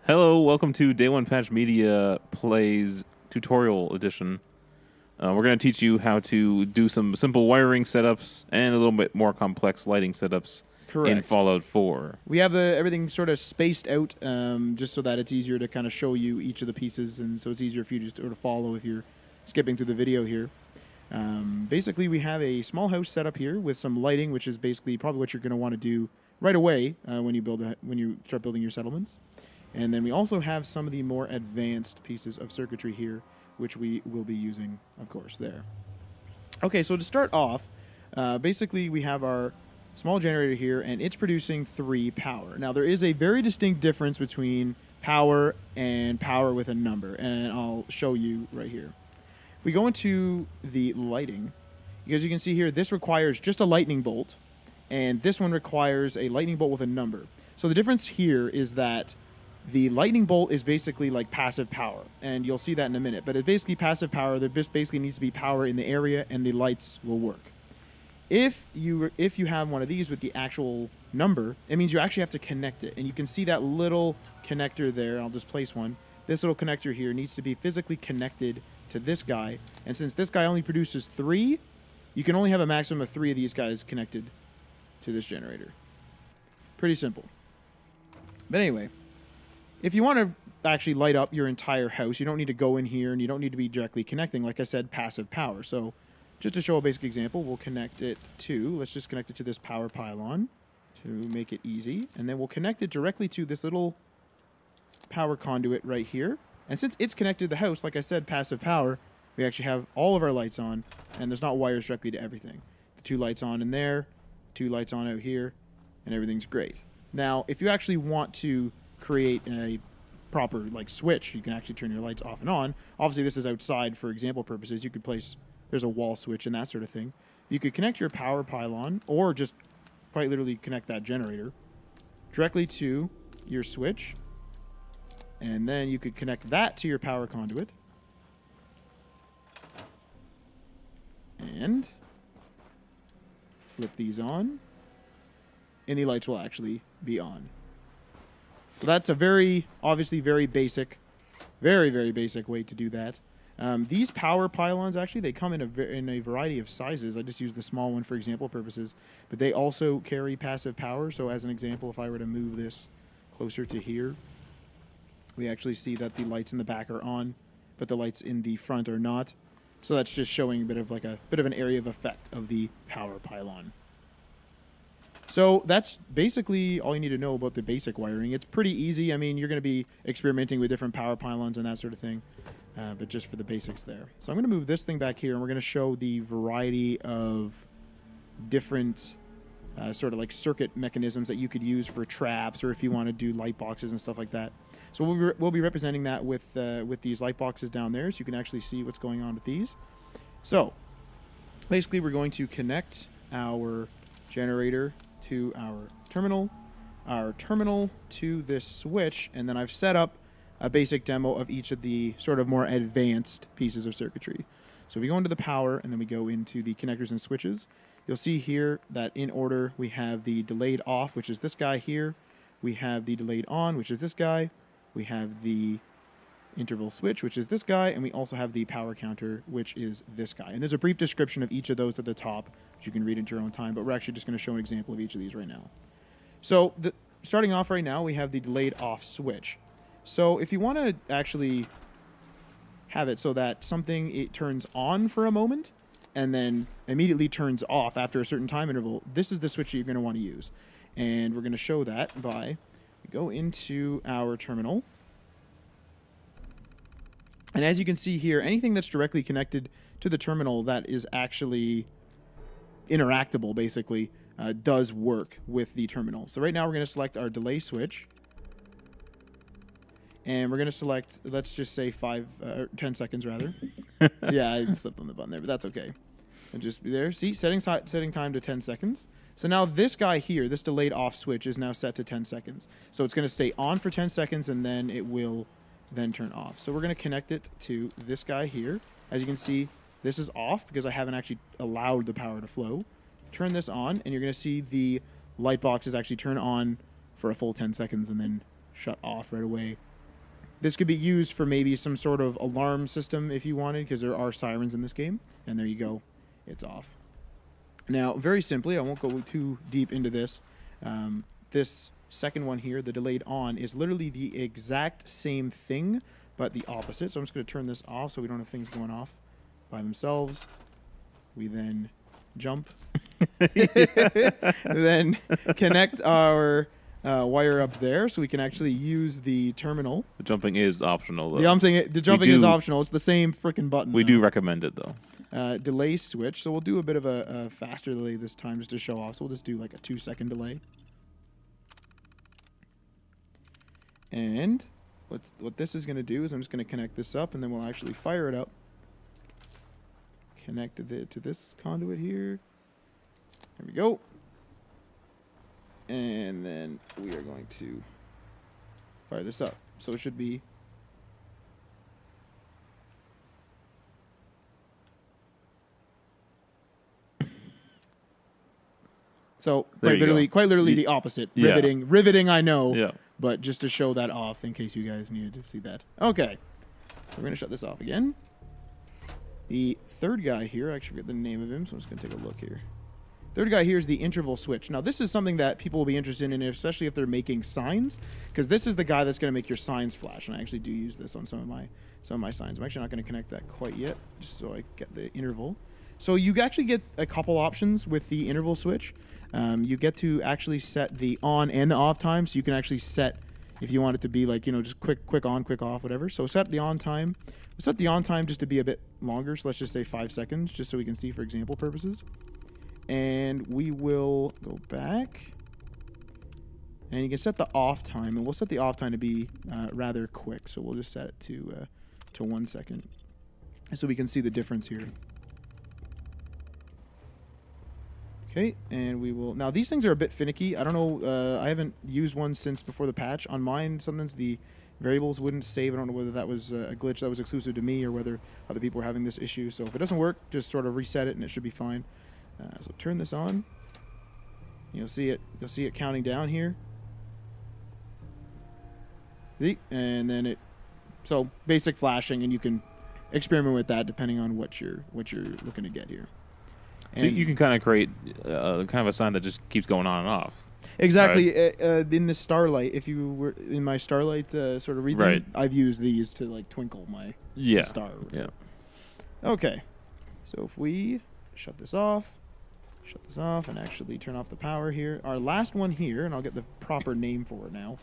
Hello, welcome to Day One Patch Media Plays Tutorial Edition. We're going to teach you how to do some simple wiring setups and a little bit more complex lighting setups in Fallout 4. We have everything sort of spaced out just so that it's easier to kind of show you each of the pieces, and so it's easier for you to sort of follow if you're skipping through the video here. Basically, we have a small house set up here with some lighting, which is basically probably what you're going to want to do right away when you start building your settlements. And then we also have some of the more advanced pieces of circuitry here, which we will be using, of course, there. Okay, so to start off, basically we have our small generator here, and it's producing 3 power. Now, there is a very distinct difference between power and power with a number, and I'll show you right here. We go into the lighting. As you can see here, this requires just a lightning bolt, and this one requires a lightning bolt with a number. So the difference here is that the lightning bolt is basically like passive power, and you'll see that in a minute. But it's basically passive power. There just basically needs to be power in the area, and the lights will work. If you have one of these with the actual number, it means you actually have to connect it. And you can see that little connector there. I'll just place one. This little connector here needs to be physically connected to this guy. And since this guy only produces 3, you can only have a maximum of 3 of these guys connected to this generator. Pretty simple. But anyway, if you want to actually light up your entire house, you don't need to go in here, and you don't need to be directly connecting. Like I said, passive power. So just to show a basic example, we'll connect it to, let's just connect it to this power pylon to make it easy. And then we'll connect it directly to this little power conduit right here. And since it's connected to the house, like I said, passive power, we actually have all of our lights on, and there's not wires directly to everything. The 2 lights on in there, 2 lights on out here, and everything's great. Now, if you actually want to create a proper like switch, you can actually turn your lights off and on. Obviously, this is outside for example purposes. You could place, there's a wall switch and that sort of thing. You could connect your power pylon, or just quite literally connect that generator directly to your switch, and then you could connect that to your power conduit, and flip these on, and the lights will actually be on. So that's a obviously very basic, very basic way to do that. These power pylons, actually, they come in a variety of sizes. I just use the small one for example purposes, but they also carry passive power. So as an example, if I were to move this closer to here, we actually see that the lights in the back are on, but the lights in the front are not. So that's just showing a bit of an area of effect of the power pylon. So that's basically all you need to know about the basic wiring. It's pretty easy. I mean, you're going to be experimenting with different power pylons and that sort of thing, but just for the basics there. So I'm going to move this thing back here, and we're going to show the variety of different sort of like circuit mechanisms that you could use for traps, or if you want to do light boxes and stuff like that. So we'll be representing that with these light boxes down there, so you can actually see what's going on with these. So basically, we're going to connect our generator to our terminal to this switch, and then I've set up a basic demo of each of the sort of more advanced pieces of circuitry. So if we go into the power, and then we go into the connectors and switches, you'll see here that in order we have the delayed off, which is this guy here. We have the delayed on, which is this guy. We have the interval switch, which is this guy, and we also have the power counter, which is this guy. And there's a brief description of each of those at the top, which you can read into your own time, but we're actually just going to show an example of each of these right now. So starting off right now, we have the delayed off switch. So if you want to actually have it so that it turns on for a moment and then immediately turns off after a certain time interval, this is the switch that you're going to want to use. And we're going to show that by go into our terminal. And as you can see here, anything that's directly connected to the terminal that is actually interactable, basically, does work with the terminal. So right now we're going to select our delay switch. And we're going to select, let's just say 10 seconds, rather. Yeah, I slipped on the button there, but that's okay. It'll just be there. See, setting time to 10 seconds. So now this guy here, this delayed off switch, is now set to 10 seconds. So it's going to stay on for 10 seconds, and then it will then turn off. So we're going to connect it to this guy here. As you can see, this is off because I haven't actually allowed the power to flow. Turn this on, and you're going to see the light boxes actually turn on for a full 10 seconds and then shut off right away this could be used for maybe some sort of alarm system if you wanted, because there are sirens in this game. And there you go. It's off. Now, very simply, I won't go too deep into this. This second one here, the delayed on, is literally the exact same thing, but the opposite. So I'm just going to turn this off so we don't have things going off by themselves. We then jump. Then connect our wire up there so we can actually use the terminal. The jumping is optional, though. Yeah, I'm saying the jumping is optional. It's the same freaking button. We do recommend it, though. Delay switch. So we'll do a bit of a faster delay this time just to show off. So we'll just do like a 2-second delay. And what this is going to do is I'm just going to connect this up, and then we'll actually fire it up. Connect to this conduit here. There we go. And then we are going to fire this up. So it should be... So quite literally the opposite. Riveting, I know. Yeah. But just to show that off in case you guys needed to see that. Okay. So we're going to shut this off again. The third guy here, I actually forget the name of him, so I'm just going to take a look here. Third guy here is the interval switch. Now, this is something that people will be interested in, especially if they're making signs, because this is the guy that's going to make your signs flash, and I actually do use this on some of my signs. I'm actually not going to connect that quite yet, just so I get the interval. So you actually get a couple options with the interval switch. You get to actually set the on and the off time, so you can actually set if you want it to be like, just quick on, quick off, whatever. So set the on time. We'll set the on time just to be a bit longer, so let's just say 5 seconds, just so we can see for example purposes. And we will go back. And you can set the off time, and we'll set the off time to be rather quick. So we'll just set it to 1 second, so we can see the difference here. Okay, and we will... Now, these things are a bit finicky. I don't know. I haven't used one since before the patch. On mine, sometimes the variables wouldn't save. I don't know whether that was a glitch that was exclusive to me or whether other people were having this issue. So if it doesn't work, just sort of reset it, and it should be fine. So turn this on. You'll see it. You'll see it counting down here. See? And then it... So, basic flashing, and you can experiment with that depending on what you're looking to get here. So you can kind of create kind of a sign that just keeps going on and off. Exactly. Right? In the Starlight, if you were in my Starlight sort of read, right, I've used these to like twinkle my star. Yeah. Okay. So if we shut this off, and actually turn off the power here. Our last one here, and I'll get the proper name for it now.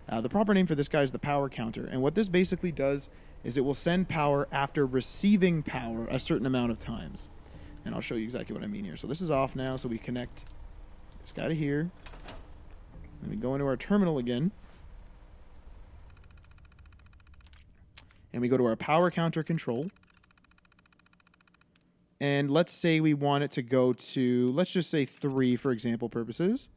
The proper name for this guy is the power counter. And what this basically does is it will send power after receiving power a certain amount of times. And I'll show you exactly what I mean here. So this is off now, so we connect this guy to here. Then we go into our terminal again. And we go to our power counter control. And let's say we want it to go to, let's just say 3 for example purposes.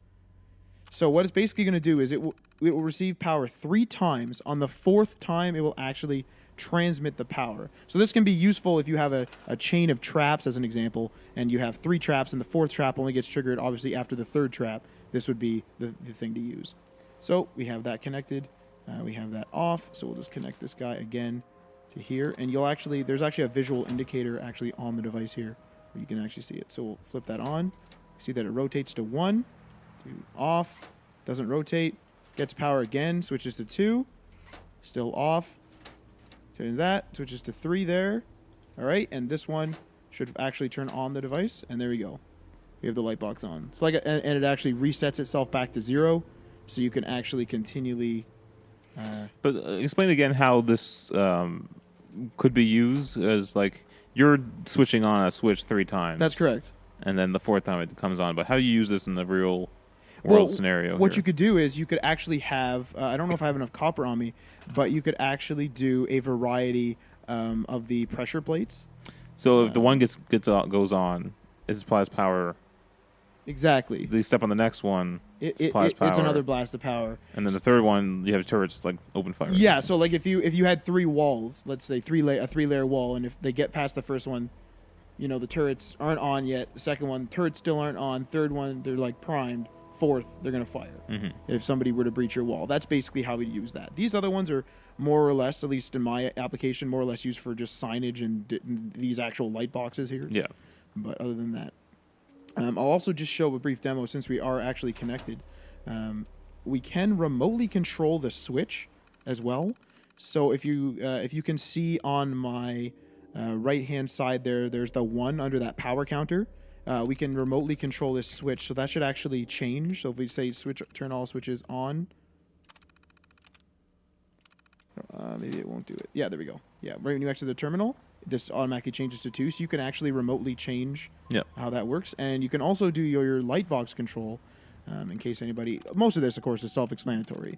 So what it's basically going to do is it will receive power 3 times. On the 4th time, it will actually transmit the power. So this can be useful if you have a chain of traps, as an example, and you have 3 traps, and the 4th trap only gets triggered, obviously, after the 3rd trap. This would be the thing to use. So we have that connected. We have that off. So we'll just connect this guy again to here. And there's actually a visual indicator actually on the device here where you can actually see it. So we'll flip that on. See that it rotates to 1, to off, doesn't rotate, gets power again, switches to 2, still off. Turns that, switches to 3 there. All right, and this one should actually turn on the device, and there we go. We have the light box on. It's like, and it actually resets itself back to 0, so you can actually continually. But explain again how this could be used as like you're switching on a switch 3 times. That's correct. And then the 4th time it comes on. But how do you use this in the real world scenario? What you could do is you could actually have, I don't know if I have enough copper on me, but you could actually do a variety of the pressure plates. So if the one goes on, it supplies power. Exactly. They step on the next one, supplies power. It's another blast of power. And then the 3rd one, you have turrets like open fire. Yeah, so like if you had 3 walls, let's say a 3-layer wall, and if they get past the first one, the turrets aren't on yet. The second one, turrets still aren't on. 3rd one, they're like primed. fourth, they're going to fire. Mm-hmm. If somebody were to breach your wall, that's basically how we use that. These other ones are more or less, at least in my application, more or less used for just signage and these actual light boxes here. Yeah. But other than that, I'll also just show a brief demo since we are actually connected. We can remotely control the switch as well. So if you can see on my right hand side there's the 1 under that power counter. We can remotely control this switch, so that should actually change. So if we say turn all switches on, maybe it won't do it. Yeah, there we go. Yeah, right when you exit the terminal, this automatically changes to 2, so you can actually remotely change how that works. And you can also do your light box control, in case anybody... Most of this, of course, is self-explanatory.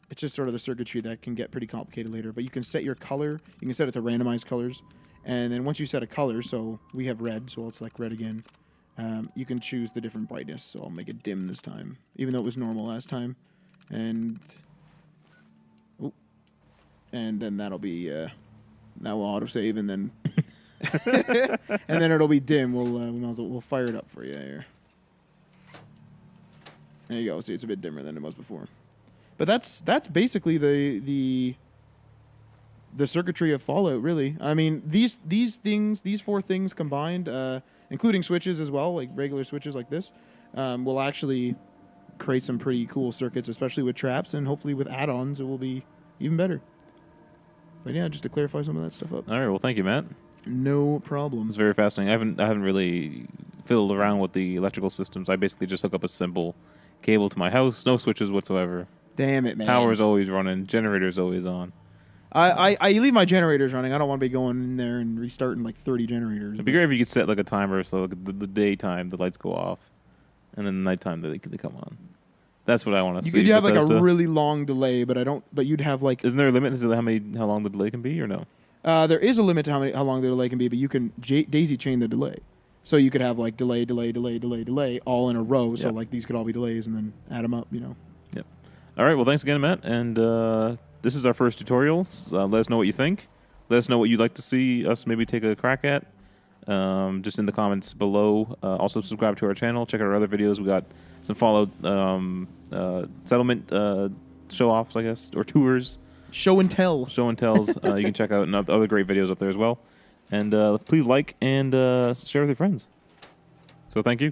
It's just sort of the circuitry that can get pretty complicated later. But you can set your color. You can set it to randomized colors. And then once you set a color, so we have red, so I'll select red again, you can choose the different brightness. So I'll make it dim this time, even though it was normal last time. And... And then that'll be... Now we'll autosave, and then and then it'll be dim. We'll fire it up for you here. There you go. See, it's a bit dimmer than it was before. But that's basically the circuitry of Fallout, really. I mean, these 4 things combined, including switches as well, like regular switches like this, will actually create some pretty cool circuits, especially with traps, and hopefully with add-ons, it will be even better. But yeah, just to clarify some of that stuff up. All right. Well, thank you, Matt. No problem. It's very fascinating. I haven't really fiddled around with the electrical systems. I basically just hook up a simple cable to my house, no switches whatsoever. Damn it, man. Power's always running, generator's always on. I leave my generators running. I don't want to be going in there and restarting like 30 generators. It'd be great if you could set like a timer so like the daytime the lights go off, and then the nighttime they come on. That's what I want to see. You could have like a really long delay, but you'd have like... Isn't there a limit to how long the delay can be, or no? There is a limit to how long the delay can be, but you can daisy chain the delay. So you could have like delay all in a row. So like these could all be delays, and then add them up. Yep. All right. Well, thanks again, Matt. And this is our first tutorial. Let us know what you think. Let us know what you'd like to see us maybe take a crack at. Just in the comments below. Also subscribe to our channel. Check out our other videos. We got some Fallout settlement show-offs, I guess, or tours. Show and tells. You can check out other great videos up there as well. And please like and share with your friends. So thank you.